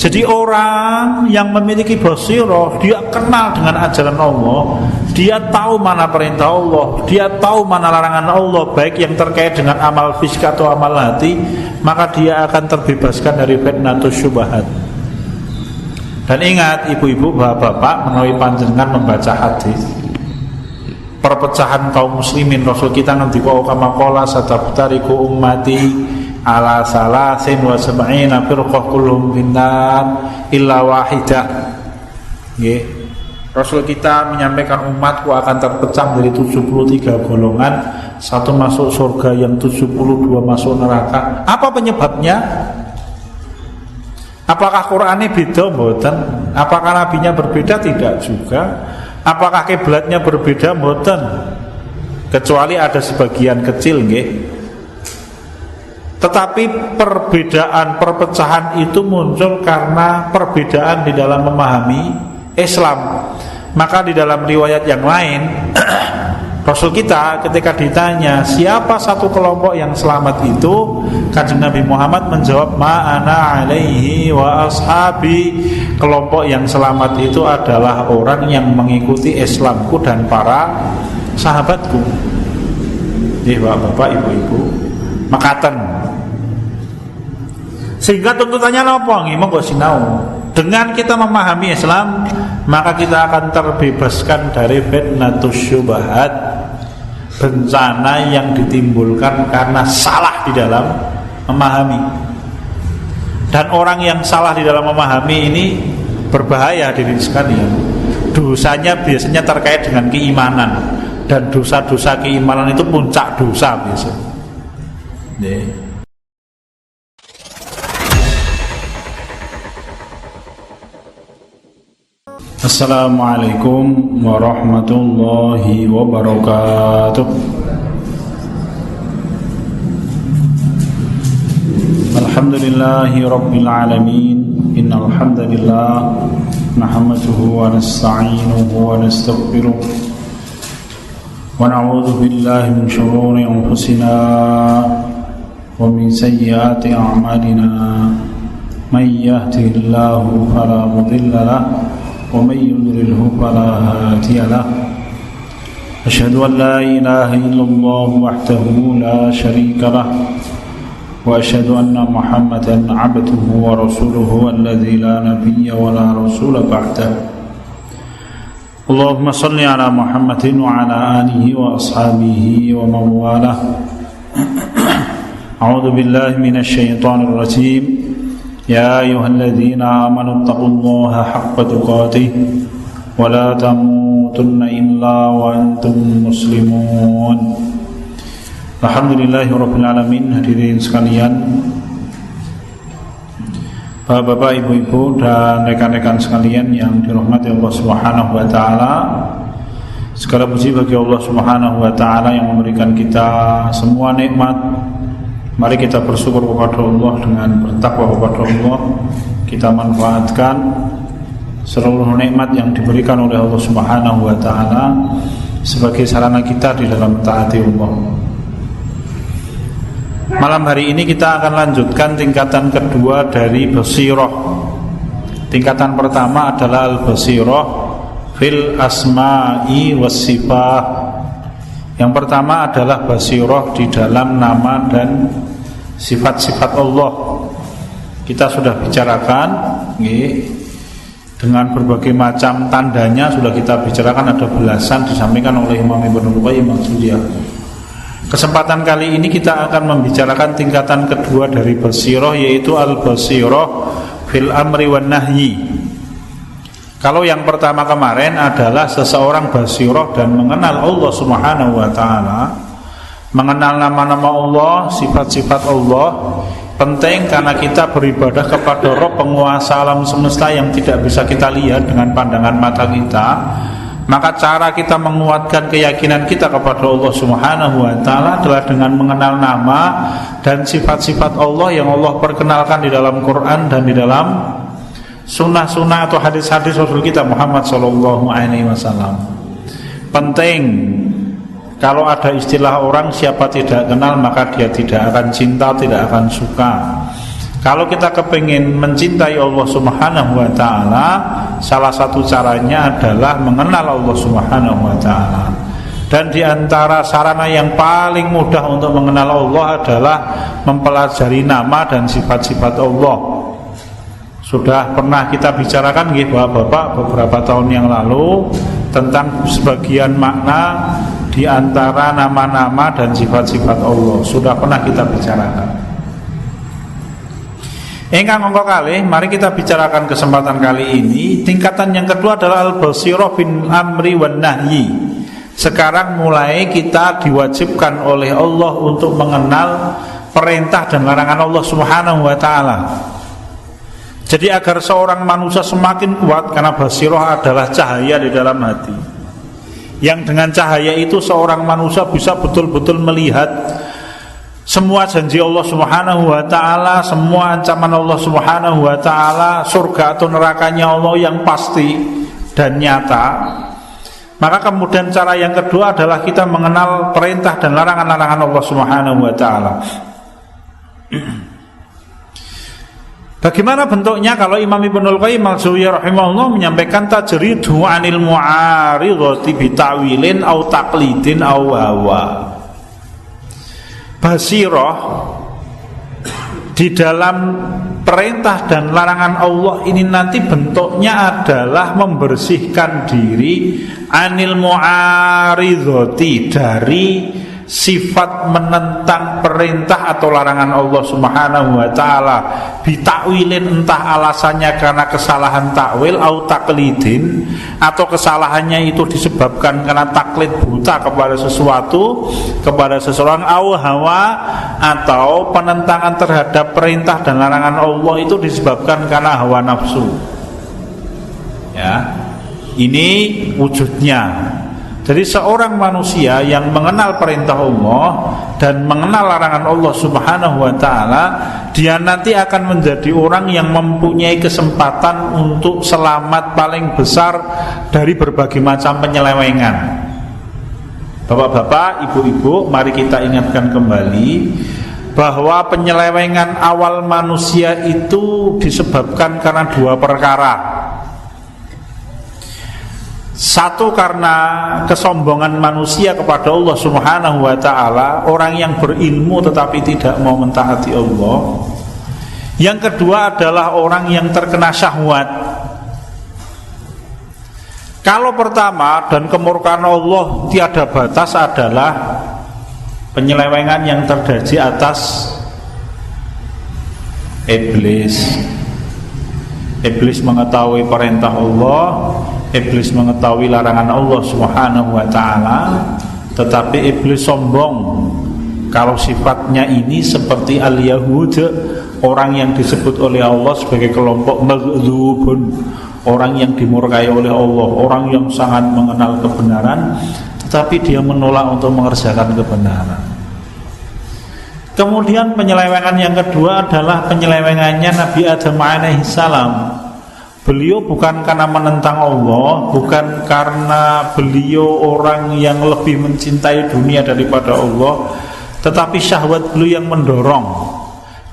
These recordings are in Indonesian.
Jadi orang yang memiliki basirah, dia kenal dengan ajaran Allah, dia tahu mana perintah Allah, dia tahu mana larangan Allah, baik yang terkait dengan amal fisik atau amal hati, maka dia akan terbebaskan dari fitnatus syubhat. Dan ingat ibu-ibu, bapak-bapak, menawi panjenengan membaca hadis perpecahan kaum muslimin, Rasul kita ngendika kama qala sataftariqu ummati ala salasin wa sab'ina firqah kulluhum finnar illa wahidah. Nggih. Rasul kita menyampaikan umatku akan terpecah dari 73 golongan, satu masuk surga, yang 72 masuk neraka. Apa penyebabnya? Apakah Qur'annya beda? Mboten. Apakah nabinya berbeda? Tidak juga. Apakah kiblatnya berbeda? Mboten. Kecuali ada sebagian kecil nggih. Tetapi perbedaan, perpecahan itu muncul karena perbedaan di dalam memahami Islam. Maka di dalam riwayat yang lain Rasul kita ketika ditanya siapa satu kelompok yang selamat itu, Kanjeng Nabi Muhammad menjawab ma'ana alaihi wa ashabi. Kelompok yang selamat itu adalah orang yang mengikuti Islamku dan para sahabatku. Jadi bapak-bapak, ibu-ibu, makaten. Sehingga tuntutannya napa nggih, monggo sinau. Dengan kita memahami Islam, maka kita akan terbebaskan dari fitnatus syubhat, bencana yang ditimbulkan karena salah di dalam memahami. Dan orang yang salah di dalam memahami ini berbahaya diri sekalian. Dosanya biasanya terkait dengan keimanan, dan dosa-dosa keimanan itu puncak dosa biasanya. Assalamualaikum warahmatullahi wabarakatuh. Alhamdulillahi rabbil alamin. Innal hamdalillah nahmaduhu wa nasta'inuhu wa nastaghfiruh wa na'udzu billahi min shururi anfusina wa min sayyiati a'malina. May yahdihillahu fala mudilla lahu ومن يضلله فلا هادي له أشهد أن لا إله إلا الله وحده لا شريك له وأشهد أن محمدا عبده ورسوله الذي لا نبي ولا رسول بعده اللهم صل على محمد وعلى آله وأصحابه ومن والاه أعوذ بالله من الشيطان الرجيم يا أيها الذين آمنوا اتقوا الله حق تقاته ولا تموتن إلا وأنتم مسلمون. Alhamdulillahirabbil alamin. Hadirin sekalian, bapak-bapak, ibu-ibu, dan rekan-rekan sekalian yang dirahmati Allah Subhanahu wa taala. Segala puji bagi Allah Subhanahu wa taala yang memberikan kita semua nikmat. Mari kita bersyukur kepada Allah dengan bertakwa kepada Allah. Kita manfaatkan seluruh nikmat yang diberikan oleh Allah Subhanahu wa taala sebagai sarana kita di dalam taati Allah. Malam hari ini kita akan lanjutkan tingkatan kedua dari basirah. Tingkatan pertama adalah al-basirah fil asma'i was sifat. Yang pertama adalah basirah di dalam nama dan sifat-sifat Allah. Kita sudah bicarakan dengan berbagai macam tandanya, sudah kita bicarakan, ada belasan disampaikan oleh Imam Ibnu Qayyim al-Jauziyah. Kesempatan kali ini kita akan membicarakan tingkatan kedua dari basirah, yaitu al-basirah fil amri wan nahyi. Kalau yang pertama kemarin adalah seseorang basirah dan mengenal Allah Subhanahu wa taala, mengenal nama-nama Allah, sifat-sifat Allah. Penting karena kita beribadah kepada Rabb penguasa alam semesta yang tidak bisa kita lihat dengan pandangan mata kita. Maka cara kita menguatkan keyakinan kita kepada Allah Subhanahu wa taala adalah dengan mengenal nama dan sifat-sifat Allah yang Allah perkenalkan di dalam Quran dan di dalam sunnah-sunnah atau hadis-hadis Rasul kita Muhammad SAW. Penting, kalau ada istilah orang siapa tidak kenal maka dia tidak akan cinta, tidak akan suka. Kalau kita kepingin mencintai Allah Subhanahu wa ta'ala, salah satu caranya adalah mengenal Allah Subhanahu wa ta'ala. Dan di antara sarana yang paling mudah untuk mengenal Allah adalah mempelajari nama dan sifat-sifat Allah. Sudah pernah kita bicarakan Bapak-bapak beberapa tahun yang lalu tentang sebagian makna di antara nama-nama dan sifat-sifat Allah. Sudah pernah kita bicarakan. Ingkang angka kalih, mari kita bicarakan kesempatan kali ini. Tingkatan yang kedua adalah al-basirah bin amri wan nahyi. Sekarang mulai kita diwajibkan oleh Allah untuk mengenal perintah dan larangan Allah Subhanahu wa ta'ala. Jadi agar seorang manusia semakin kuat, karena basirah adalah cahaya di dalam hati, yang dengan cahaya itu seorang manusia bisa betul-betul melihat semua janji Allah Subhanahu wa ta'ala, semua ancaman Allah Subhanahu wa ta'ala, surga atau nerakanya Allah yang pasti dan nyata. Maka kemudian cara yang kedua adalah kita mengenal perintah dan larangan-larangan Allah Subhanahu wa ta'ala. Bagaimana bentuknya? Kalau Imam Ibnul Qayyim al-Jauziyah rahimahullah menyampaikan tajridu 'anil mu'aridati bitawilin au taqlidin au hawa. Basirah di dalam perintah dan larangan Allah ini nanti bentuknya adalah membersihkan diri anil mu'aridhati, dari sifat menentang perintah atau larangan Allah Subhanahu wa ta'ala, bitakwilin, entah alasannya karena kesalahan takwil, au taklidin, atau kesalahannya itu disebabkan karena taklid buta kepada sesuatu, kepada seseorang, au hawa, atau penentangan terhadap perintah dan larangan Allah itu disebabkan karena hawa nafsu. Ya, ini wujudnya. Jadi seorang manusia yang mengenal perintah Allah dan mengenal larangan Allah Subhanahu wa ta'ala, dia nanti akan menjadi orang yang mempunyai kesempatan untuk selamat paling besar dari berbagai macam penyelewengan. Bapak-bapak, ibu-ibu, mari kita ingatkan kembali bahwa penyelewengan awal manusia itu disebabkan karena dua perkara. Satu, karena kesombongan manusia kepada Allah Subhanahu wa ta'ala, orang yang berilmu tetapi tidak mau mentaati Allah. Yang kedua adalah orang yang terkena syahwat. Kalau pertama, dan kemurkaan Allah tiada batas, adalah penyelewengan yang terjadi atas iblis. Iblis mengetahui perintah Allah, iblis mengetahui larangan Allah Subhanahu wa ta'ala, tetapi iblis sombong. Kalau sifatnya ini seperti al-Yahud, orang yang disebut oleh Allah sebagai kelompok maghdubun, orang yang dimurkai oleh Allah, orang yang sangat mengenal kebenaran tetapi dia menolak untuk mengerjakan kebenaran. Kemudian penyelewengan yang kedua adalah penyelewengannya Nabi Adam alaihissalam. Beliau bukan karena menentang Allah, bukan karena beliau orang yang lebih mencintai dunia daripada Allah, tetapi syahwat beliau yang mendorong.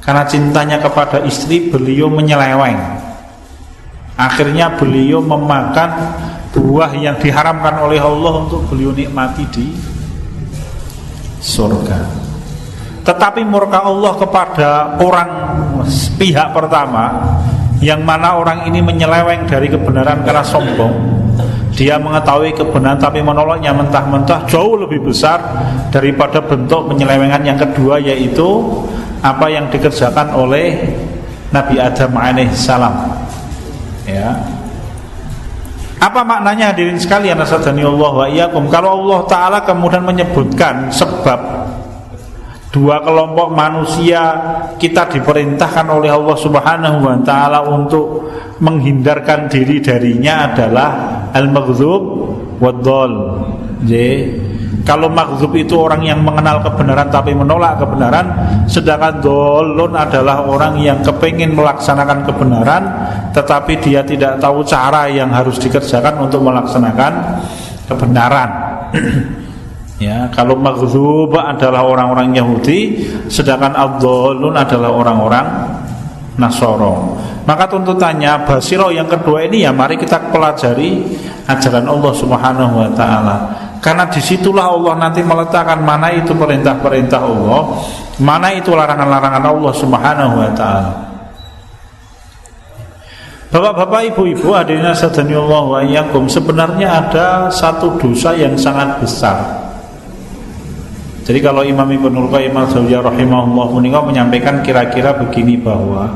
Karena cintanya kepada istri, beliau menyeleweng. Akhirnya beliau memakan buah yang diharamkan oleh Allah untuk beliau nikmati di surga. Tetapi murka Allah kepada orang pihak pertama, yang mana orang ini menyeleweng dari kebenaran karena sombong. Dia mengetahui kebenaran tapi menolaknya mentah-mentah, jauh lebih besar daripada bentuk penyelewengan yang kedua, yaitu apa yang dikerjakan oleh Nabi Adam alaihissalam. Ya. Apa maknanya hadirin sekalian, asadani Allah wa iyyakum? Kalau Allah Ta'ala kemudian menyebutkan sebab dua kelompok manusia kita diperintahkan oleh Allah Subhanahu wa ta'ala untuk menghindarkan diri darinya adalah al-maghdhub wad-dhal. Kalau maghdhub itu orang yang mengenal kebenaran tapi menolak kebenaran, sedangkan dhalun adalah orang yang kepingin melaksanakan kebenaran tetapi dia tidak tahu cara yang harus dikerjakan untuk melaksanakan kebenaran. Ya, kalau maghdhub adalah orang-orang Yahudi, sedangkan ad-dhalun adalah orang-orang Nasoro. Maka tuntutannya basiro yang kedua ini ya mari kita pelajari ajaran Allah Subhanahu wa taala. Karena disitulah Allah nanti meletakkan mana itu perintah-perintah Allah, mana itu larangan-larangan Allah Subhanahu wa taala. Bapak-bapak, ibu-ibu, hadirin sadhanillah wa iyyakum, sebenarnya ada satu dosa yang sangat besar. Jadi kalau Imam Ibnul Qayyim al-Jauziyah rahimahullah menyampaikan kira-kira begini, bahwa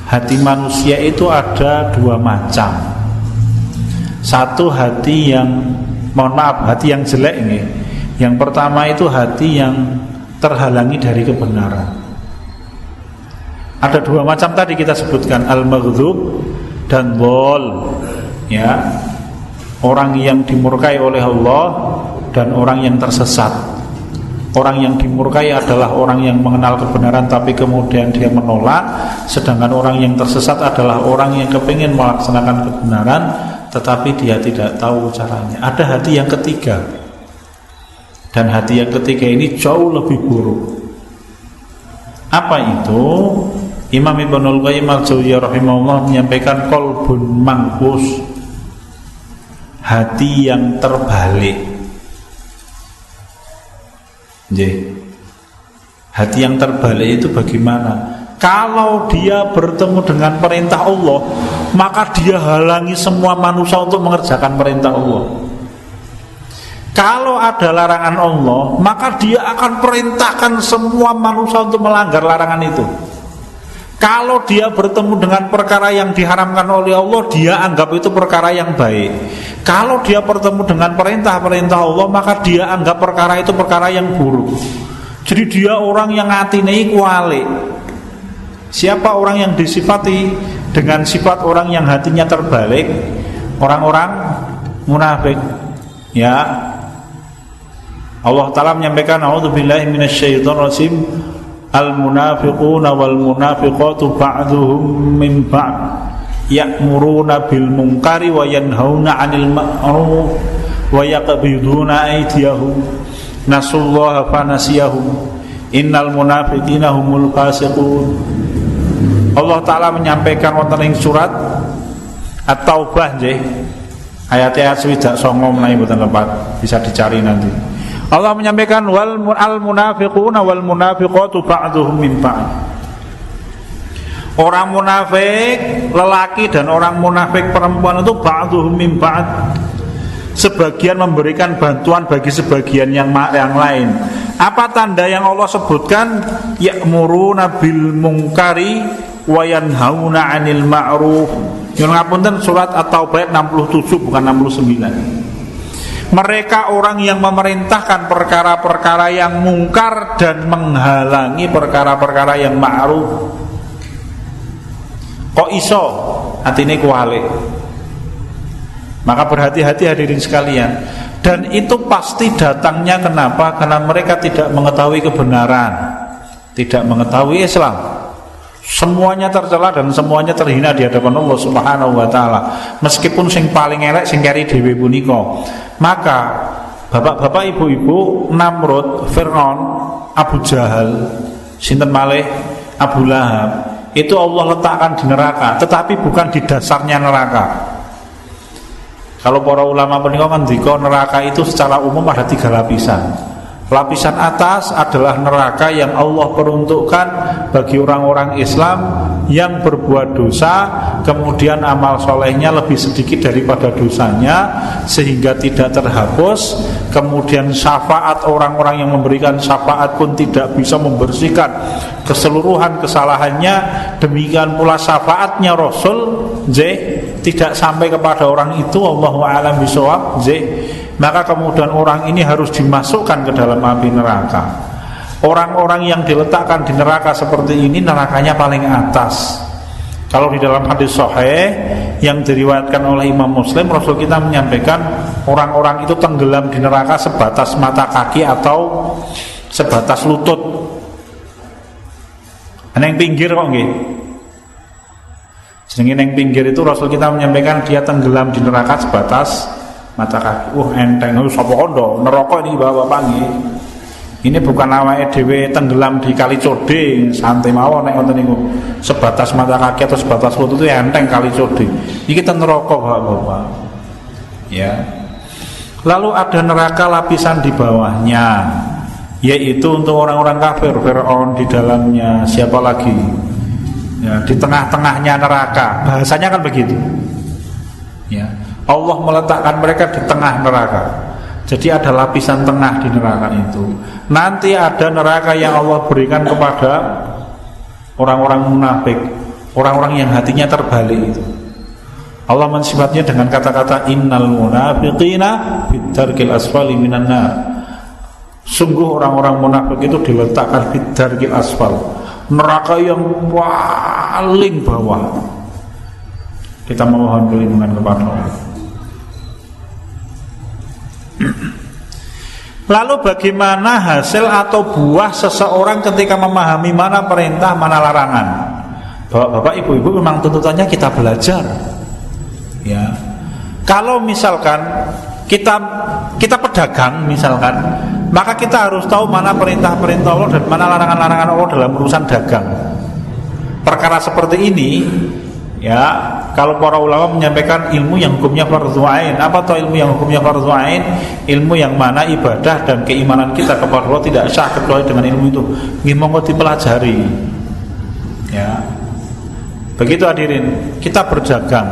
hati manusia itu ada dua macam. Satu hati yang, mohon maaf, hati yang jelek ini. Yang pertama itu hati yang terhalangi dari kebenaran. Ada dua macam tadi kita sebutkan, al-maghdub dan dhal, ya. Orang yang dimurkai oleh Allah dan orang yang tersesat. Orang yang dimurkai adalah orang yang mengenal kebenaran tapi kemudian dia menolak. Sedangkan orang yang tersesat adalah orang yang kepingin melaksanakan kebenaran tetapi dia tidak tahu caranya. Ada hati yang ketiga, dan hati yang ketiga ini jauh lebih buruk. Apa itu? Imam Ibnul Qayyim al-Jauziyah rahimahullah menyampaikan qalbun mankus, hati yang terbalik. Hati yang terbalik itu bagaimana? Kalau dia bertemu dengan perintah Allah, maka dia halangi semua manusia untuk mengerjakan perintah Allah. Kalau ada larangan Allah, maka dia akan perintahkan semua manusia untuk melanggar larangan itu. Kalau dia bertemu dengan perkara yang diharamkan oleh Allah, dia anggap itu perkara yang baik. Kalau dia bertemu dengan perintah-perintah Allah, maka dia anggap perkara itu perkara yang buruk. Jadi dia orang yang atine kuali. Siapa orang yang disifati dengan sifat orang yang hatinya terbalik? Orang-orang munafik. Ya. Allah Ta'ala menyampaikan, a'udzubillahi minasyaitonirrajim, al-munafiquna wal munafiqatu ba'duhum min ba'd ya'muruna bil munkari wa yanhauna 'anil ma'ruf wa yaqbiduna aydiyahum nasullaha fanasiyahum innal munafiqina humul fasiqun. Allah Ta'ala menyampaikan wonten ing surat At-Taubah nggih, ayat-ayat 29 menawi mboten lepat, bisa dicari nanti. Allah menyampaikan al munafiquna wal munafiqatu ba'duhum min ba'd. Orang munafik lelaki dan orang munafik perempuan itu ba'duhum min ba'd. Sebagian memberikan bantuan bagi sebagian yang lain. Apa tanda yang Allah sebutkan? Ya'muruna bil munkari wa yanhauna 'anil ma'ruf. Nyuwun ngapunten, surat At-Taubah 67 bukan 69. Mereka orang yang memerintahkan perkara-perkara yang mungkar dan menghalangi perkara-perkara yang ma'ruf. Kok iso atine kuwalik? Maka berhati-hati hadirin sekalian. Dan itu pasti datangnya kenapa? Karena mereka tidak mengetahui kebenaran, tidak mengetahui Islam. Semuanya tercela dan semuanya terhina di hadapan Allah Subhanahu wa taala. Meskipun sing paling elek sing kari dhewe punika. Maka bapak-bapak, ibu-ibu, Namrud, Fir'aun, Abu Jahal, sinten malih, Abu Lahab, itu Allah letakkan di neraka, tetapi bukan di dasarnya neraka. Kalau para ulama punika ngendika neraka itu secara umum ada 3 lapisan. Lapisan atas adalah neraka yang Allah peruntukkan bagi orang-orang Islam yang berbuat dosa, kemudian amal solehnya lebih sedikit daripada dosanya sehingga tidak terhapus. Kemudian syafaat orang-orang yang memberikan syafaat pun tidak bisa membersihkan keseluruhan kesalahannya. Demikian pula syafaatnya Rasul tidak sampai kepada orang itu. Allahu a'lam bishawab. Maka kemudian orang ini harus dimasukkan ke dalam api neraka. Orang-orang yang diletakkan di neraka seperti ini, nerakanya paling atas. Kalau di dalam hadis sahih yang diriwayatkan oleh Imam Muslim, Rasul kita menyampaikan orang-orang itu tenggelam di neraka sebatas mata kaki atau sebatas lutut. Neng pinggir kok nggih. Jenenge neng pinggir itu Rasul kita menyampaikan dia tenggelam di neraka sebatas mata kaki. Enteng, sapa kondo neraka ini bapak-bapak nggih. Ini bukan awake dhewe tenggelam di Kali Code santai mawon nek ngoten niku. Sebatas mata kaki atau sebatas lutut itu enteng Kali Code. Iki ten neraka Bapak-bapak. Ya. Lalu ada neraka lapisan di bawahnya, yaitu untuk orang-orang kafir, Fir'aun di dalamnya, siapa lagi? Ya, di tengah-tengahnya neraka. Bahasanya kan begitu. Ya. Allah meletakkan mereka di tengah neraka. Jadi ada lapisan tengah di neraka itu. Nanti ada neraka yang Allah berikan kepada orang-orang munafik, orang-orang yang hatinya terbalik itu. Allah mensifatnya dengan kata-kata innal munafiqina fid-darkil asfali minan nar. Sungguh orang-orang munafik itu diletakkan fid-darkil asfal, neraka yang paling bawah. Kita memohon perlindungan kepada Allah. Lalu bagaimana hasil atau buah seseorang ketika memahami mana perintah, mana larangan? Bapak, ibu-ibu, memang tuntutannya kita belajar. Ya. Kalau misalkan kita pedagang misalkan, maka kita harus tahu mana perintah-perintah Allah dan mana larangan-larangan Allah dalam urusan dagang. Perkara seperti ini, ya, kalau para ulama menyampaikan ilmu yang hukumnya fardhu ain. Apa toh ilmu yang hukumnya fardhu ain? Ilmu yang mana ibadah dan keimanan kita kepada Allah tidak sah kecuali dengan ilmu itu. Nggih monggo dipelajari. Ya. Begitu hadirin, kita berdagang,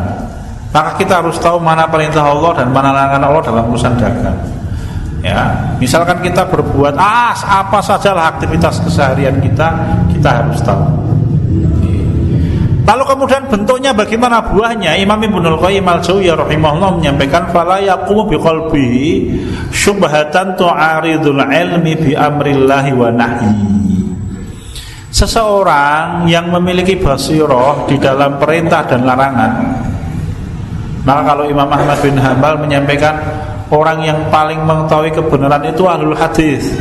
maka kita harus tahu mana perintah Allah dan mana larangan Allah dalam urusan dagang. Ya, misalkan kita berbuat apa sajalah aktivitas keseharian kita harus tahu. Lalu kemudian bentuknya bagaimana buahnya? Imam Ibnul Qayyim al-Jauziyah rahimahullah menyampaikan fala yaqumu biqalbihi syubhatan tu'aridul ilmi bi amrillahi wa nahyi. Seseorang yang memiliki basirah di dalam perintah dan larangan. Maka kalau Imam Ahmad bin Hanbal menyampaikan orang yang paling mengetahui kebenaran itu ahlul hadis.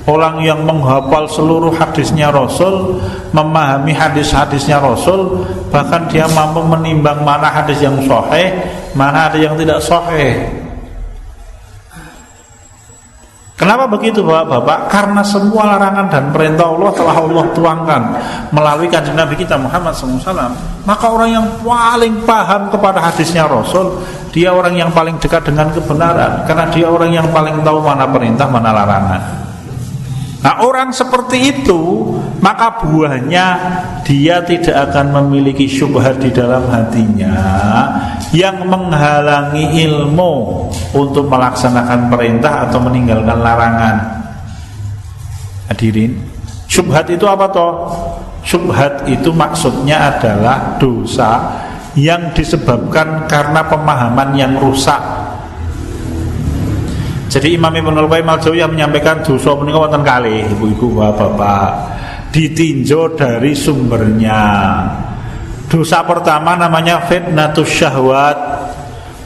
Orang yang menghafal seluruh hadisnya Rasul, memahami hadis-hadisnya Rasul, bahkan dia mampu menimbang mana hadis yang sahih, mana hadis yang tidak sahih. Kenapa begitu Bapak-bapak? Karena semua larangan dan perintah Allah telah Allah tuangkan melalui kanjeng Nabi kita Muhammad SAW. Maka orang yang paling paham kepada hadisnya Rasul, dia orang yang paling dekat dengan kebenaran, karena dia orang yang paling tahu mana perintah, mana larangan. Nah, orang seperti itu, maka buahnya dia tidak akan memiliki syubhat di dalam hatinya yang menghalangi ilmu untuk melaksanakan perintah atau meninggalkan larangan. Hadirin, syubhat itu apa toh? Syubhat itu maksudnya adalah dosa yang disebabkan karena pemahaman yang rusak. Jadi Imam Ibnul Qayyim al-Jauziyah menyampaikan dosa menika wonten kalih, ibu-ibu, bapak-bapak, ditinjau dari sumbernya. Dosa pertama namanya fitnatus syahwat.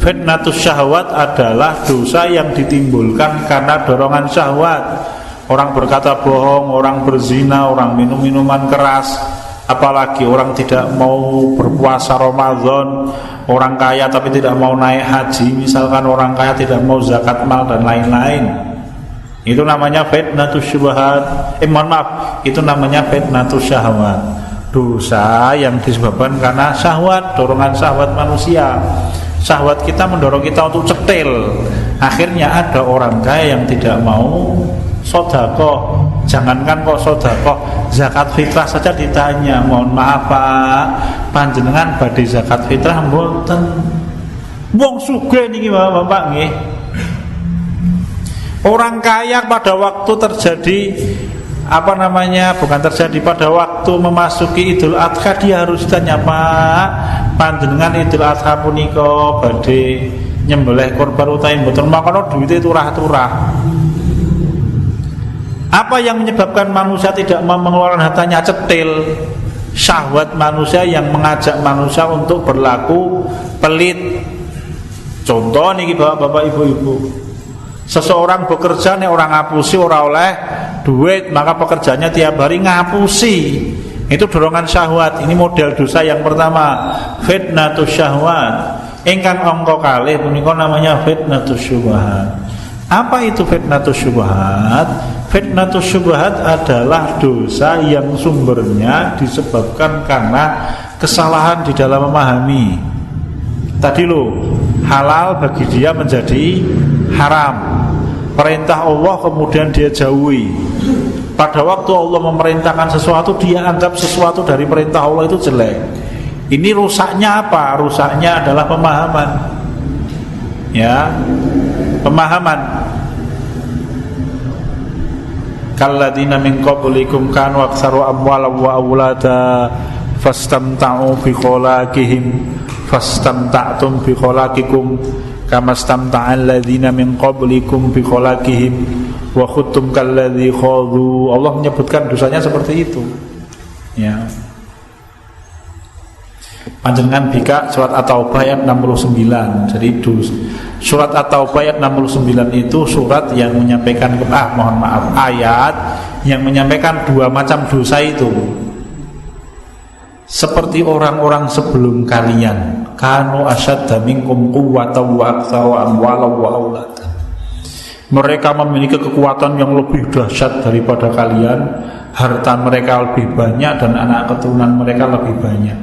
Fitnatus syahwat adalah dosa yang ditimbulkan karena dorongan syahwat. Orang berkata bohong, orang berzina, orang minum minuman keras, apalagi orang tidak mau berpuasa Ramadan, orang kaya tapi tidak mau naik haji, misalkan orang kaya tidak mau zakat mal dan lain-lain. Itu namanya fitnatus syubhat. Itu namanya fitnatus syahwat. Dosa yang disebabkan karena syahwat, dorongan syahwat manusia. Syahwat kita mendorong kita untuk cetil. Akhirnya ada orang kaya yang tidak mau sedekah. Jangankan kok sedekah, zakat fitrah saja ditanya, mohon maaf Pak, panjenengan badhe zakat fitrah mboten? Wong sugih niki Bapak nggih. Orang kaya pada waktu terjadi pada waktu memasuki Idul Adha, dia harus ditanya, Pak, panjenengan Idul Adha punika badhe nyembelih korban utawi mboten? Makana duwite turah-turah. Apa yang menyebabkan manusia tidak mau mengeluarkan hartanya? Cetil. Syahwat manusia yang mengajak manusia untuk berlaku pelit. Contoh nih bapak-bapak, ibu-ibu, seseorang bekerja nih, orang ngapusi ora oleh duit, maka pekerjaannya tiap hari ngapusi. Itu dorongan syahwat. Ini model dosa yang pertama, fitnatus syahwat. Ingkang angka kalih punika namanya fitnatus syubhat. Apa itu fitnatus syubhat? Fitnatus syubhat adalah dosa yang sumbernya disebabkan karena kesalahan di dalam memahami. Tadi halal bagi dia menjadi haram. Perintah Allah kemudian dia jauhi. Pada waktu Allah memerintahkan sesuatu, dia anggap sesuatu dari perintah Allah itu jelek. Ini rusaknya apa? Rusaknya adalah pemahaman. Ya, pemahaman. Kalladzina min qablikum kanu aktsaru amwalan wa aulada fastamta'u bi khalaqihim fastamta'tum bi khalaqikum kama istamta'al ladzina min qablikum bi khalaqihim wa khuttum kalladzi khadhu. Allah menyebutkan dosanya seperti itu. Ya. Panjenengan bika surat At-Taubah ayat 69. Jadi surat At-Taubah ayat 69 itu surat yang menyampaikan ayat yang menyampaikan dua macam dosa itu. Seperti orang-orang sebelum kalian, kanu asyadda minkum quwwatan wa aktsaru amwalan wa aulada. Mereka memiliki kekuatan yang lebih dahsyat daripada kalian, harta mereka lebih banyak dan anak keturunan mereka lebih banyak.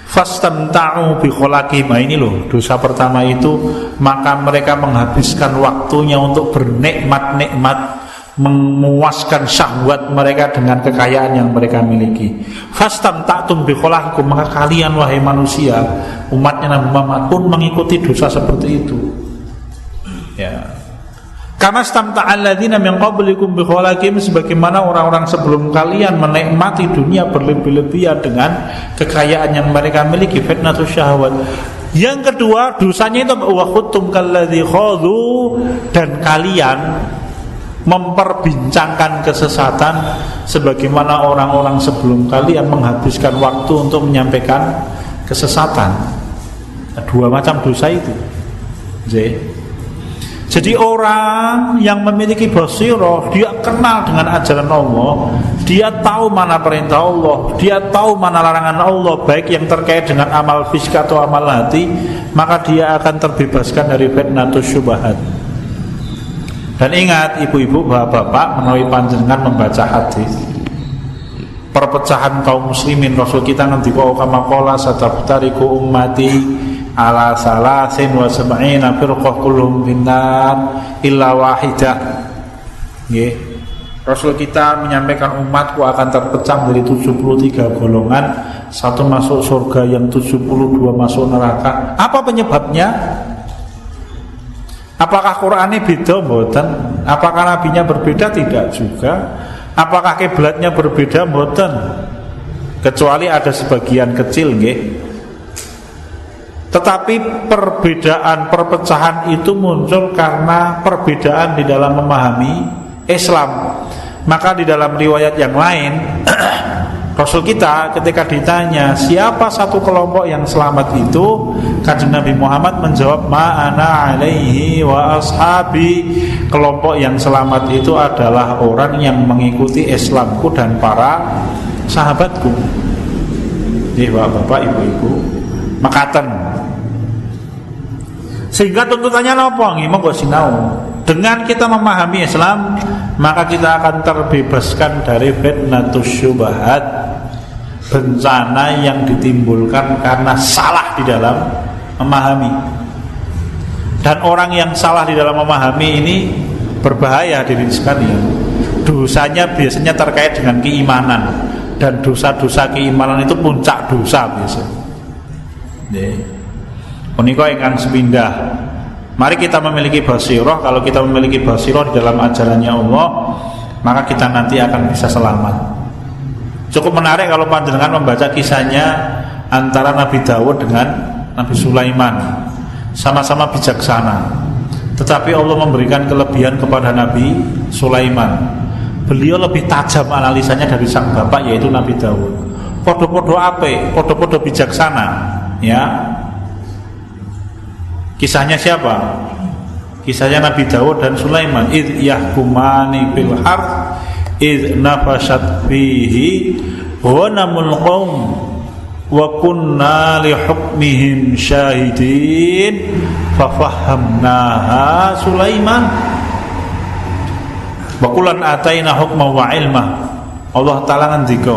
Fastamta'u bi khalaqihim. Ini dosa pertama itu, maka mereka menghabiskan waktunya untuk bernikmat-nikmat, memuaskan syahwat mereka dengan kekayaan yang mereka miliki. Fastamta'tum bi khalaqikum, maka kalian wahai manusia, umatnya Nabi Muhammad pun mengikuti dosa seperti itu. Ya. Kama stamta'al ladzina min qablikum bi khalaqihim, sebagaimana orang-orang sebelum kalian menikmati dunia berlebih-lebihan dengan kekayaan yang mereka miliki. Fitnatus syahwat. Yang kedua, dosanya itu wa khuttum kalladzi khadhu, dan kalian memperbincangkan kesesatan sebagaimana orang-orang sebelum kalian menghabiskan waktu untuk menyampaikan kesesatan. Dua macam dosa itu. Jadi orang yang memiliki basirah, dia kenal dengan ajaran Allah, dia tahu mana perintah Allah, dia tahu mana larangan Allah, baik yang terkait dengan amal fisik atau amal hati, maka dia akan terbebaskan dari fitnatus syubhat. Dan ingat ibu-ibu, bapak-bapak, menawi panjenengan membaca hadis perpecahan kaum muslimin, Rasul kita ngendika kama qala satabtariku ummati ala salasin wa sab'ina firqah kulluhum finnar illa wahidah. Nggih. Rasul kita menyampaikan umatku akan terpecah dari 73 golongan, satu masuk surga, yang 72 masuk neraka. Apa penyebabnya? Apakah Qur'annya beda mboten? Apakah nabinya berbeda? Tidak juga. Apakah kiblatnya berbeda mboten? Kecuali ada sebagian kecil nggih. Tetapi perbedaan, perpecahan itu muncul karena perbedaan di dalam memahami Islam. Maka di dalam riwayat yang lain Rasul kita ketika ditanya siapa satu kelompok yang selamat itu, Kanjeng Nabi Muhammad menjawab ma'ana alaihi wa ashabi. Kelompok yang selamat itu adalah orang yang mengikuti Islamku dan para sahabatku. Jadi bapak-bapak, ibu-ibu, makaten. Sehingga tuntutannya apa? Monggo sinau. Dengan kita memahami Islam, maka kita akan terbebaskan dari fitnatus syubhat, bencana yang ditimbulkan karena salah di dalam memahami. Dan orang yang salah di dalam memahami ini berbahaya diri sekalian. Dosanya biasanya terkait dengan keimanan, dan dosa-dosa keimanan itu puncak dosa biasanya. Menika ingkang sepindah, mari kita memiliki basirah. Kalau kita memiliki basirah di dalam ajarannya Allah, maka kita nanti akan bisa selamat. Cukup menarik kalau panjenengan membaca kisahnya antara Nabi Dawud dengan Nabi Sulaiman. Sama-sama bijaksana, tetapi Allah memberikan kelebihan kepada Nabi Sulaiman. Beliau lebih tajam analisanya dari sang bapak, yaitu Nabi Dawud. Podo-podo ape, podo-podo bijaksana. Ya, kisahnya siapa? Kisahnya Nabi Dawud dan Sulaiman. Idh yahkumani fil harth idh nafashat fihi wa namul qaum wa kunna li hukmihim syahidin fafahamnaha Sulaiman. Wa kullan ataina hukma wa ilma. Allah taala ngendika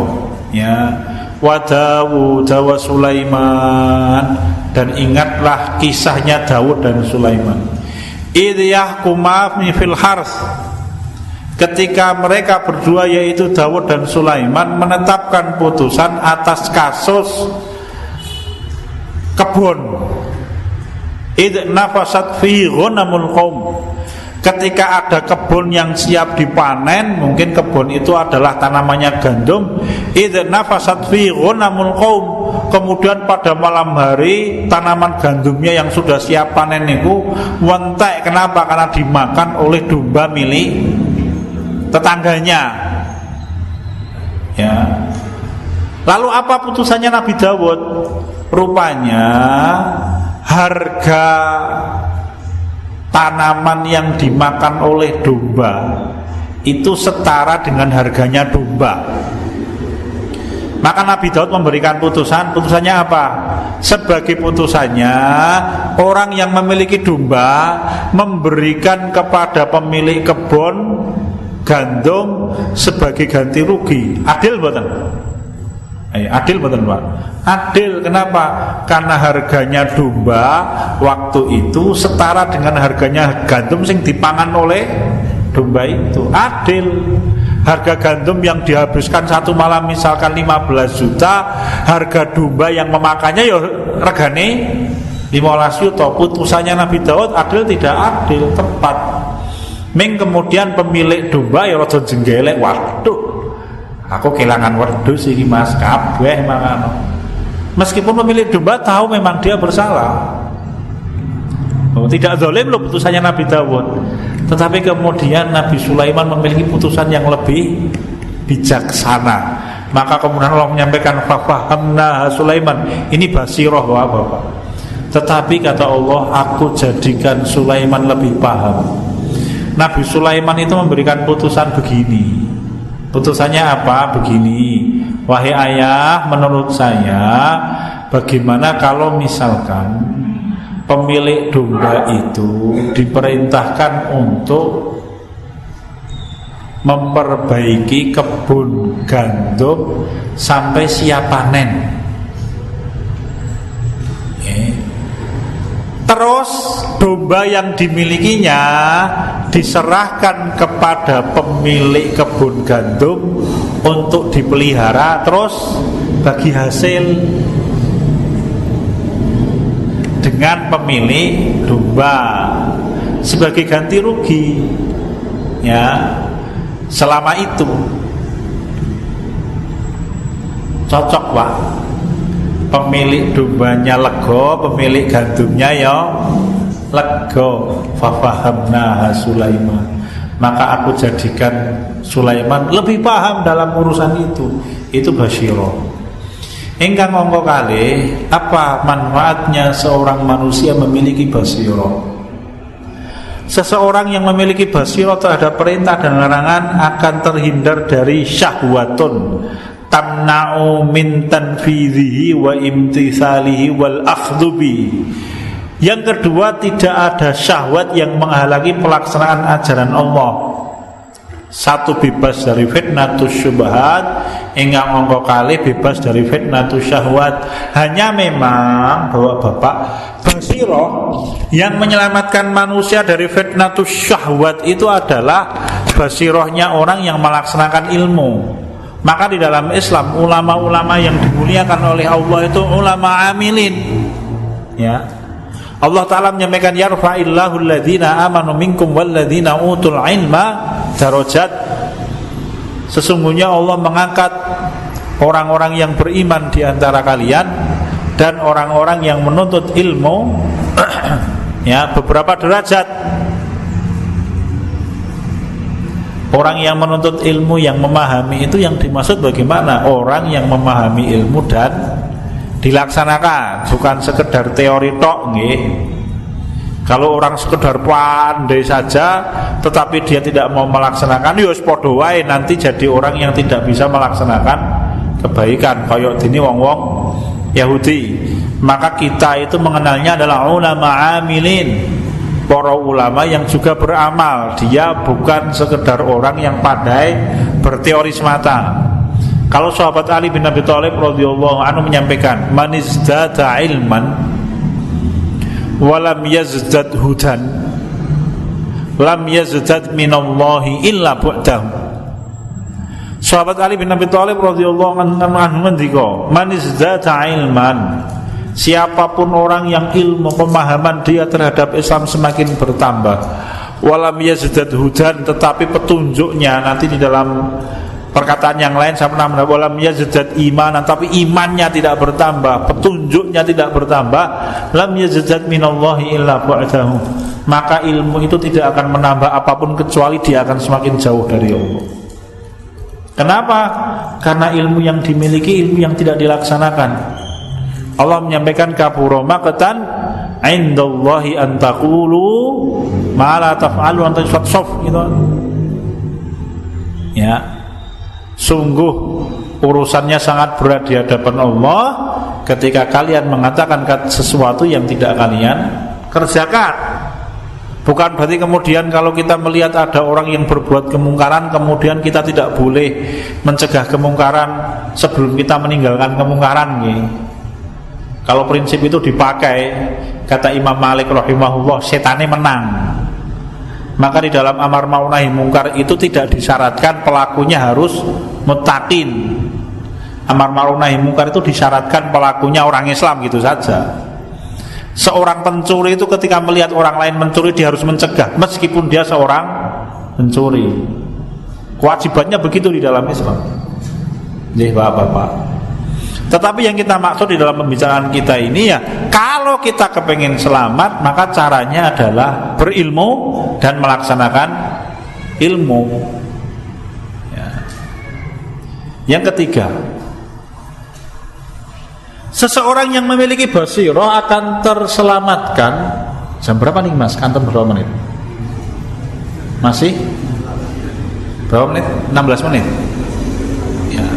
ya, wa Daud wa Sulaiman, dan ingatlah kisahnya Daud dan Sulaiman. Idh yahkuma fil harth, ketika mereka berdua yaitu Daud dan Sulaiman menetapkan putusan atas kasus kebun. Idh nafasat fi ghanamul qaum, ketika ada kebun yang siap dipanen, mungkin kebun itu adalah tanamannya gandum. Idz nafasat fi ghanamul qaum, kemudian pada malam hari tanaman gandumnya yang sudah siap panen itu wentek. Kenapa? Karena dimakan oleh domba milik tetangganya. Ya. Lalu apa putusannya Nabi Dawud? Rupanya harga tanaman yang dimakan oleh domba itu setara dengan harganya domba. Maka Nabi Daud memberikan putusannya apa? Sebagai putusannya, orang yang memiliki domba memberikan kepada pemilik kebun gandum sebagai ganti rugi. Adil betul? Adil betul Pak? Adil. Kenapa? Karena harganya domba waktu itu setara dengan harganya gandum yang dipangan oleh domba itu. Adil. Harga gandum yang dihabiskan satu malam misalkan 15 juta, harga domba yang memakannya ya regane 15 juta. Putusannya Nabi Daud adil tidak adil? Tepat. Kemudian pemilik domba ya rada jenggelek, waduh, aku kehilangan wedhus iki Mas, kabeh mangan. Meskipun pemilik domba tahu memang dia bersalah. Tidak zalim loh putusannya Nabi Dawud. Tetapi kemudian Nabi Sulaiman memiliki putusan yang lebih bijaksana. Maka kemudian Allah menyampaikan fahamna Sulaiman. Ini basirah Bapak. Tetapi kata Allah, aku jadikan Sulaiman lebih paham. Nabi Sulaiman itu memberikan putusan begini. Putusannya apa? Begini. Wahai ayah, menurut saya bagaimana kalau misalkan pemilik domba itu diperintahkan untuk memperbaiki kebun gandum sampai siap panen. Terus domba yang dimilikinya diserahkan kepada pemilik kebun gandum untuk dipelihara, terus bagi hasil dengan pemilik domba sebagai ganti rugi. Ya, selama itu cocok Pak. Pemilik dombanya lego, pemilik gandumnya ya lego. Fahamna Sulaiman, maka aku jadikan Sulaiman lebih paham dalam urusan itu. Itu basyirah. Ingkang mongko kali, apa manfaatnya seorang manusia memiliki basirah? Seseorang yang memiliki basirah terhadap perintah dan larangan akan terhindar dari syahwatun tamna'u min tanfidhihi wa imtithalihi wal akhdhubi. Yang kedua, tidak ada syahwat yang menghalangi pelaksanaan ajaran Allah. Satu, bebas dari fitnatus syubhat, ingkang angka kali bebas dari fitnatus syahwat. Hanya memang Bapak-bapak, basirah yang menyelamatkan manusia dari fitnatus syahwat itu adalah basirahnya orang yang melaksanakan ilmu. Maka di dalam Islam ulama-ulama yang dimuliakan oleh Allah itu ulama amilin. Ya. Allah Ta'ala menyampaikan yarfa'illahu alladhina amanu minkum walladhina utul ilma darajat. Sesungguhnya Allah mengangkat orang-orang yang beriman di antara kalian dan orang-orang yang menuntut ilmu ya, beberapa derajat. Orang yang menuntut ilmu, yang memahami itu yang dimaksud bagaimana? Orang yang memahami ilmu dan dilaksanakan, bukan sekedar teori tok nggih. Kalau orang sekedar pandai saja tetapi dia tidak mau melaksanakan, ya wis padha wae nanti jadi orang yang tidak bisa melaksanakan kebaikan kaya dene wong-wong Yahudi. Maka kita itu mengenalnya adalah ulama amilin, para ulama yang juga beramal. Dia bukan sekedar orang yang pandai berteori semata. Kalau sahabat Ali bin Abi Thalib radhiyallahu anhu menyampaikan, "Man izdada ilman walam yazdad hudan lam yazdad minallahi illa bu'dahu." Sahabat Ali bin Abi Thalib radhiyallahu anhu ngendika, "Man izdada ilman," siapapun orang yang ilmu pemahaman dia terhadap Islam semakin bertambah, walam yazdad hudan, tetapi petunjuknya nanti di dalam perkataan yang lain saya pernah mendapat walam yazdad imanan, tapi imannya tidak bertambah, petunjuknya tidak bertambah, lam yazdad minallahi illa bu'dahu, maka ilmu itu tidak akan menambah apapun kecuali dia akan semakin jauh dari Allah. Kenapa? Karena ilmu yang dimiliki ilmu yang tidak dilaksanakan. Allah menyampaikan kabura maqtan indallahi an taqulu ma la taf'alu, antas gitu. Ya. Sungguh urusannya sangat berat di hadapan Allah ketika kalian mengatakan sesuatu yang tidak kalian kerjakan. Bukan berarti kemudian kalau kita melihat ada orang yang berbuat kemungkaran, kemudian kita tidak boleh mencegah kemungkaran sebelum kita meninggalkan kemungkaran gitu. Kalau prinsip itu dipakai, kata Imam Malik rahimahullah, setannya menang. Maka di dalam amar ma'ruf nahi mungkar itu tidak disyaratkan pelakunya harus muttaqin. Amar ma'ruf nahi mungkar itu disyaratkan pelakunya orang Islam gitu saja. Seorang pencuri itu ketika melihat orang lain mencuri dia harus mencegah meskipun dia seorang pencuri. Kewajibannya begitu di dalam Islam. Nggih Bapak-bapak. Tetapi yang kita maksud di dalam pembicaraan kita ini ya, kalau kita kepengen selamat maka caranya adalah berilmu dan melaksanakan ilmu ya. Yang ketiga, seseorang yang memiliki basirah akan terselamatkan. Jam berapa nih Mas? Kantor berapa menit? Masih? Berapa menit? 16 menit ya.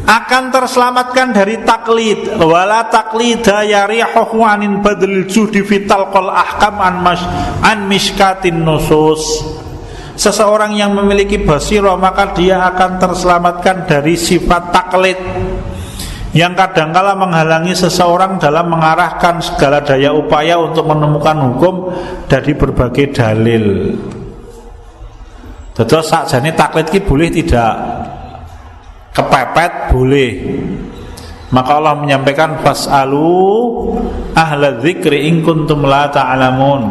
Akan terselamatkan dari taklid, wala taklida yarihuhu anin badlil judi fital qol ahkam an mishkatin nusus. Seseorang yang memiliki basirah maka dia akan terselamatkan dari sifat taklid yang kadangkala menghalangi seseorang dalam mengarahkan segala daya upaya untuk menemukan hukum dari berbagai dalil. Terus sakjane taklid ki boleh tidak? Kepepet boleh. Maka Allah menyampaikan fas'alu ahla dzikri in kuntum la ta'lamun.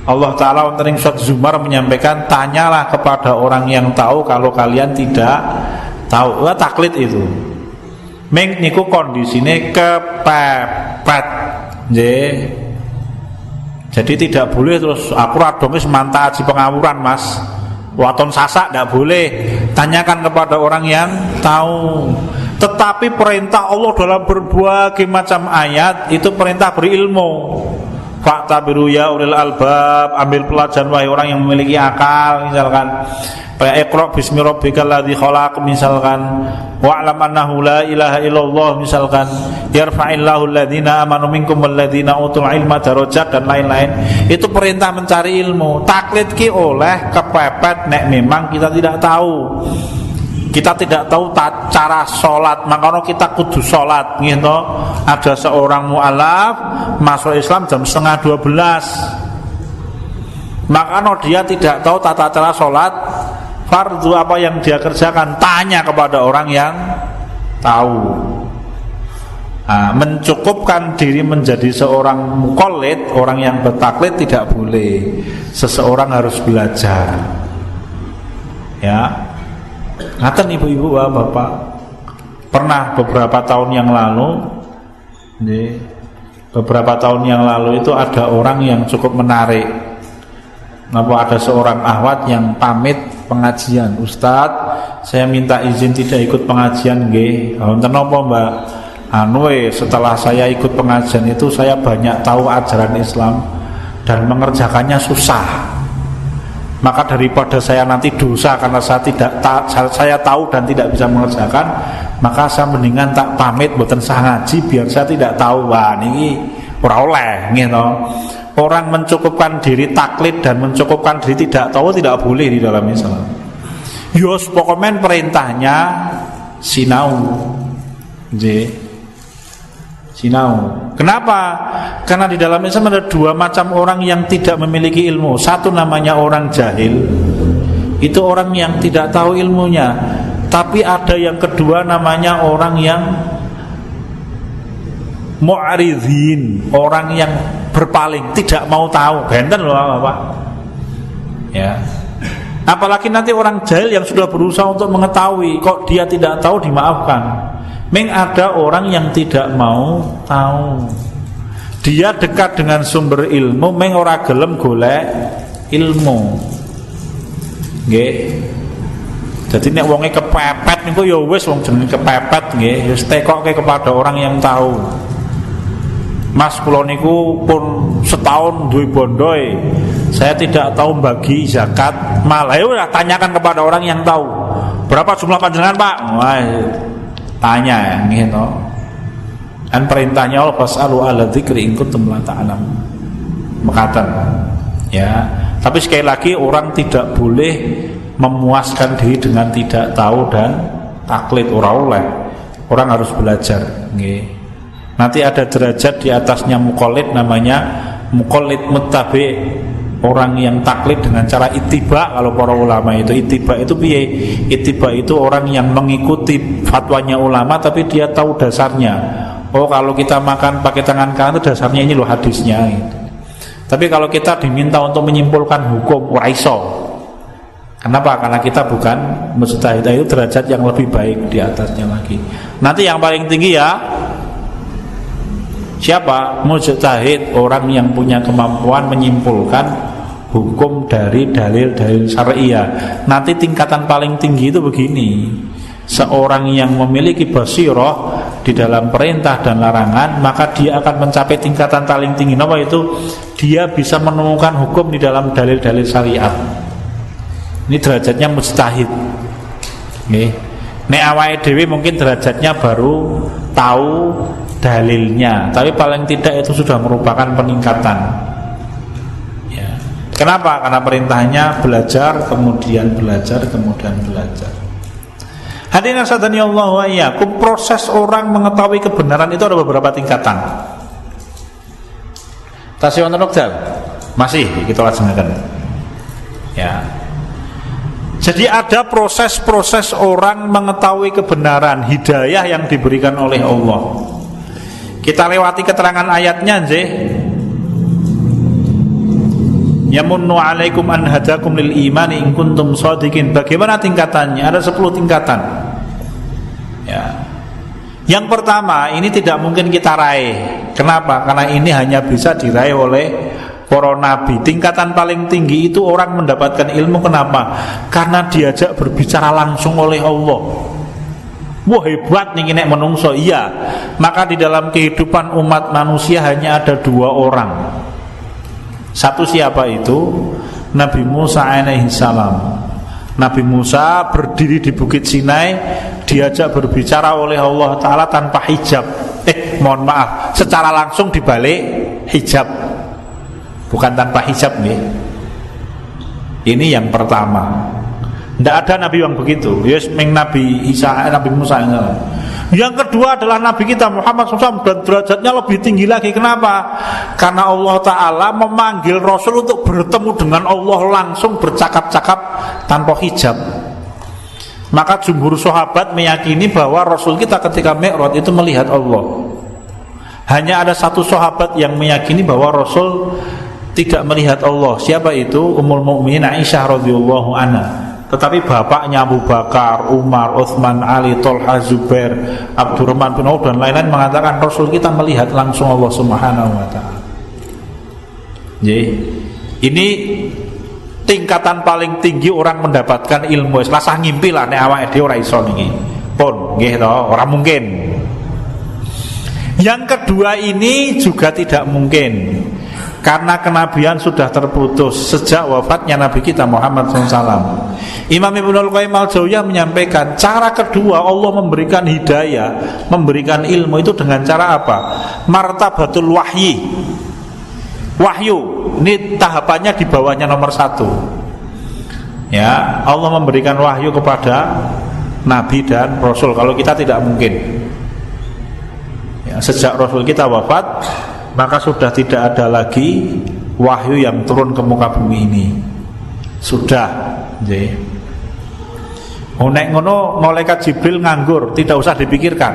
Allah Ta'ala wonten ing surat Zumar menyampaikan, tanyalah kepada orang yang tahu kalau kalian tidak tahu. Wah, taklid itu meng niku kondisine kepepet nggih. Jadi tidak boleh terus aku radonge semanta aji pengawuran Mas, waton sasak tidak boleh. Tanyakan kepada orang yang tahu. Tetapi perintah Allah dalam berbagai macam ayat itu perintah berilmu. Fa'tabiru ya ulil albab, ambil pelajaran wahai orang yang memiliki akal. Misalkan Iqra bismi rabbikal ladzi khalaq, misalkan wa'lam annahu la ilaha illallah, misalkan yarfa'illahu alladhina amanu minkum walladhina utul ilma darajat, dan lain-lain. Itu perintah mencari ilmu. Taklid ki oleh kepepet nek memang kita tidak tahu. Kita tidak tahu cara sholat, makanya kita kudu sholat gitu. Ada seorang mu'alaf masuk Islam jam 11:30, makanya dia tidak tahu tata cara sholat fardu apa yang dia kerjakan, tanya kepada orang yang tahu. Mencukupkan diri menjadi seorang muqallid, orang yang bertaklid tidak boleh. Seseorang harus belajar ya. Ngaten ibu-ibu bapak, pernah beberapa tahun yang lalu itu ada orang yang cukup menarik. Ada seorang ahwat yang pamit pengajian, Ustadz saya minta izin tidak ikut pengajian nggih. Wonten napa Mbak? Setelah saya ikut pengajian itu saya banyak tahu ajaran Islam dan mengerjakannya susah. Maka daripada saya nanti dosa karena saya tahu dan tidak bisa mengerjakan, maka saya mendingan tak pamit mboten sah ngaji biar saya tidak tahu. Wah niki ora oleh gitu. orang mencukupkan diri taklid dan mencukupkan diri tidak tahu tidak boleh di dalam Islam. Yos pokoknya perintahnya sinau. Sinau. Kenapa? Karena di dalam Islam ada dua macam orang yang tidak memiliki ilmu. Satu namanya orang jahil, itu orang yang tidak tahu ilmunya. Tapi ada yang kedua namanya orang yang mu'aridhin, orang yang berpaling, tidak mau tahu. Benten loh Bapak. Ya. Apalagi nanti orang jahil yang sudah berusaha untuk mengetahui, kok dia tidak tahu, dimaafkan. Ada orang yang tidak mau tahu. Dia dekat dengan sumber ilmu, ora gelem golek ilmu. Nggih. Jadi nek wonge kepepet niku ya wis wong jenenge kepepet nggih, wis tekokke kepada orang yang tahu. Mas kula niku pun setahun duwe bondoe. Saya tidak tahu bagi zakat. Malah ya tanyakan kepada orang yang tahu. Berapa jumlah panjenengan, Pak? Wah, tanya nggih to. Kan perintahnya Allah fasalu ala dzikri in kuntum la ta'lamun. Mekaten. Ya. Tapi sekali lagi orang tidak boleh memuaskan diri dengan tidak tahu dan taklid, ora oleh. Orang harus belajar nggih. Nanti ada derajat di atasnya muqallid, namanya muqallid muttabi, orang yang taklid dengan cara ittiba. Kalau para ulama itu ittiba itu piye? Ittiba itu orang yang mengikuti fatwanya ulama tapi dia tahu dasarnya. Oh, kalau kita makan pakai tangan kanan itu dasarnya ini loh hadisnya gitu. Tapi kalau kita diminta untuk menyimpulkan hukum, ora iso. Kenapa? Karena kita bukan mujtahid, itu derajat yang lebih baik di atasnya lagi. Nanti yang paling tinggi ya siapa? Mujtahid, orang yang punya kemampuan menyimpulkan hukum dari dalil-dalil syariah. Nanti tingkatan paling tinggi itu begini. Seorang yang memiliki basirah di dalam perintah dan larangan, maka dia akan mencapai tingkatan paling tinggi. Apa itu? Dia bisa menemukan hukum di dalam dalil-dalil syariat. Ini derajatnya mujtahid. Nggih. Nek awake dhewe mungkin derajatnya baru tahu dalilnya, tapi paling tidak itu sudah merupakan peningkatan. Ya. Kenapa? Karena perintahnya belajar, kemudian belajar, kemudian belajar. Hadirin sadani Allah wa iyyakum, proses orang mengetahui kebenaran itu ada beberapa tingkatan. Tasih wonten wekdal? Masih kita laksanakan. Ya. Jadi ada proses-proses orang mengetahui kebenaran, hidayah yang diberikan oleh Allah. Kita lewati keterangan ayatnya nggih. Yamunnu 'alaikum an hadakum lil imani in kuntum shadiqin. Bagaimana tingkatannya? Ada 10 tingkatan. Ya. Yang pertama, ini tidak mungkin kita raih. Kenapa? Karena ini hanya bisa diraih oleh para nabi. Tingkatan paling tinggi itu orang mendapatkan ilmu. Kenapa? Karena diajak berbicara langsung oleh Allah. Wah, hebat nih nek menungso. Iya. Maka di dalam kehidupan umat manusia hanya ada 2 orang. Satu siapa itu? Nabi Musa alaihi salam. Nabi Musa berdiri di Bukit Sinai, diajak berbicara oleh Allah Ta'ala tanpa hijab. Mohon maaf, secara langsung dibalik hijab, bukan tanpa hijab nih. Ini yang pertama. Tidak ada nabi yang begitu. Yes, Nabi Isa, Nabi Musa. Yang kedua adalah Nabi kita Muhammad SAW, dan derajatnya lebih tinggi lagi. Kenapa? Karena Allah Ta'ala memanggil Rasul untuk bertemu dengan Allah langsung, bercakap-cakap tanpa hijab. Maka jumhur sahabat meyakini bahwa Rasul kita ketika Mi'raj itu melihat Allah. Hanya ada satu sahabat yang meyakini bahwa Rasul tidak melihat Allah. Siapa itu? Ummul Mukminin Aisyah radhiyallahu anha. Tetapi bapaknya Abu Bakar, Umar, Utsman, Ali, Thalha, Zubair, Abdurrahman bin Auf dan lain-lain mengatakan Rasul kita melihat langsung Allah Subhanahu wa taala. Jadi, ini tingkatan paling tinggi orang mendapatkan ilmu. Lasah ngimpi lah nek awake dhewe ora iso niki. Pun nggih to, ora mungkin. Yang kedua ini juga tidak mungkin. Karena kenabian sudah terputus sejak wafatnya Nabi kita Muhammad SAW. Imam Ibnul Qayyim al-Jauziyah menyampaikan cara kedua Allah memberikan hidayah, memberikan ilmu itu dengan cara apa? Martabatul wahyi. Wahyu, ini tahapannya di bawahnya nomor 1. Ya, Allah memberikan wahyu kepada Nabi dan Rasul. Kalau kita tidak mungkin. Ya, sejak Rasul kita wafat, maka sudah tidak ada lagi wahyu yang turun ke muka bumi ini. Sudah. Nek ngono malaikat Jibril nganggur, tidak usah dipikirkan.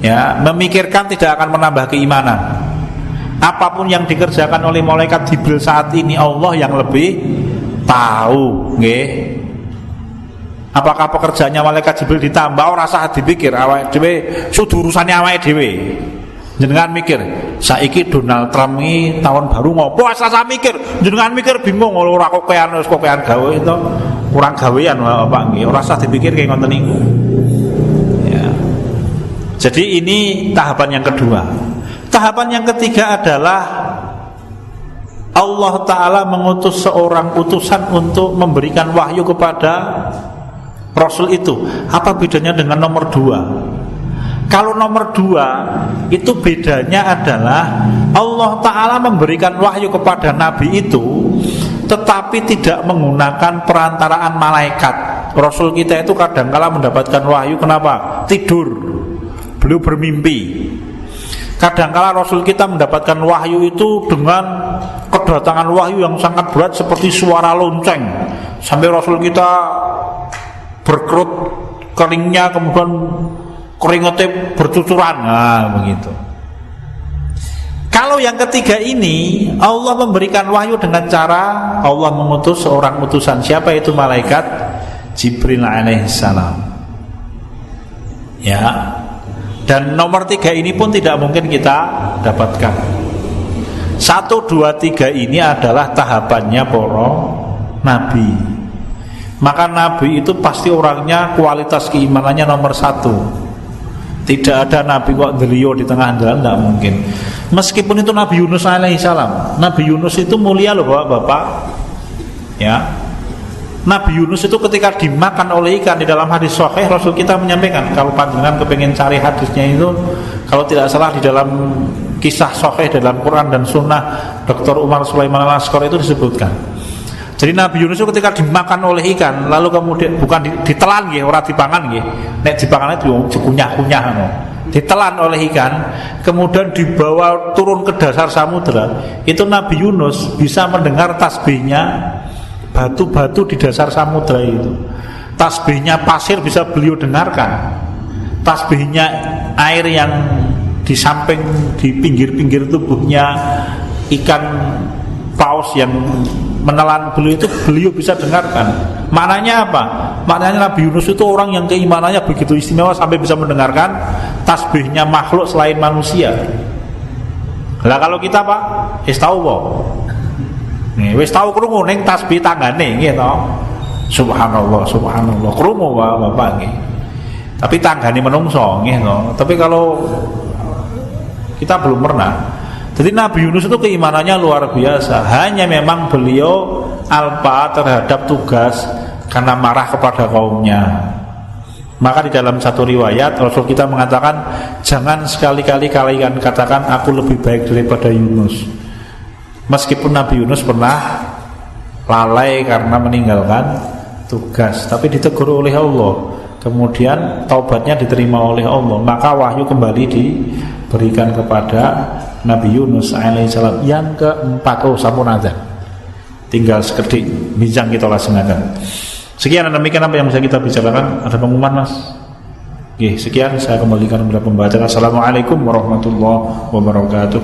Ya, memikirkan tidak akan menambah keimanan. Apapun yang dikerjakan oleh malaikat Jibril saat ini, Allah yang lebih tahu, nggih. Apakah pekerjaannya malaikat Jibril ditambah ora usah dipikir, awake dhewe sudah urusane awake dhewe. Jenengan mikir, saiki Donald Trump iki tahun baru ngopo asa mikir, jenengan mikir bingung ora kokean gawe itu kurang gawean Pak nggih, ora usah dipikir kayak ngoten niku. Ya. Jadi ini tahapan yang kedua. Tahapan yang ketiga adalah Allah Ta'ala mengutus seorang utusan untuk memberikan wahyu kepada Rasul itu. Apa bedanya dengan nomor 2? Kalau nomor 2 itu bedanya adalah Allah Ta'ala memberikan wahyu kepada Nabi itu, tetapi tidak menggunakan perantaraan malaikat. Rasul kita itu kadang-kala mendapatkan wahyu, kenapa? Tidur, beliau bermimpi. Kadang-kala Rasul kita mendapatkan wahyu itu dengan kedatangan wahyu yang sangat berat seperti suara lonceng, sampai Rasul kita berkerut keringnya, kemudian keringatnya bercucuran. Nah, begitu. Kalau yang ketiga ini, Allah memberikan wahyu dengan cara Allah mengutus seorang utusan. Siapa itu? Malaikat Jibril alaihissalam. Ya. Dan nomor 3 ini pun tidak mungkin kita dapatkan. 1, 2, 3 ini adalah tahapannya para nabi. Maka nabi itu pasti orangnya kualitas keimanannya nomor 1. Tidak ada nabi kok delio di tengah jalan, tidak mungkin. Meskipun itu Nabi Yunus alaihissalam. Nabi Yunus itu mulia loh Bapak. Ya. Nabi Yunus itu ketika dimakan oleh ikan, di dalam hadis sahih Rasul kita menyampaikan, kalau panjenengan kepengen cari hadisnya itu, kalau tidak salah di dalam kisah sahih dalam Quran dan Sunnah Dr. Umar Sulaiman Al-Asqar itu disebutkan. Jadi Nabi Yunus itu ketika dimakan oleh ikan, lalu kemudian bukan ditelan nggih, ora dipangan nggih. Nek dipangan itu dikunyah-kunyah ngono. Ditelan oleh ikan, kemudian dibawa turun ke dasar samudra. Itu Nabi Yunus bisa mendengar tasbihnya batu-batu di dasar samudra itu. Tasbihnya pasir bisa beliau dengarkan. Tasbihnya air yang di samping, di pinggir-pinggir tubuhnya ikan paus yang menelan beliau itu beliau bisa dengarkan. Maknanya apa? Maknanya Nabi Yunus itu orang yang keimanannya begitu istimewa sampai bisa mendengarkan tasbihnya makhluk selain manusia. Lah kalau kita Pak, wis tau apa? Nih, wis tau krungu ning tasbih tanggane nggih to. Subhanallah, subhanallah. Krungu Bapak nggih. Tapi tanggane menungso nggih to. Tapi kalau kita belum pernah. Jadi Nabi Yunus itu keimanannya luar biasa. Hanya memang beliau alpa terhadap tugas karena marah kepada kaumnya. Maka di dalam satu riwayat Rasul kita mengatakan, jangan sekali-kali kalian katakan aku lebih baik daripada Yunus. Meskipun Nabi Yunus pernah lalai karena meninggalkan tugas, tapi ditegur oleh Allah. Kemudian taubatnya diterima oleh Allah. Maka wahyu kembali diberikan kepada Nabi Yunus alaihissalam. Yang keempat, sampun azan, tinggal sekedik bijang kita laksanakan. Sekian dan demikian apa yang bisa kita bicarakan. Ada pengumuman Mas? Oke, sekian saya kembalikan kepada pembaca. Assalamualaikum warahmatullahi wabarakatuh.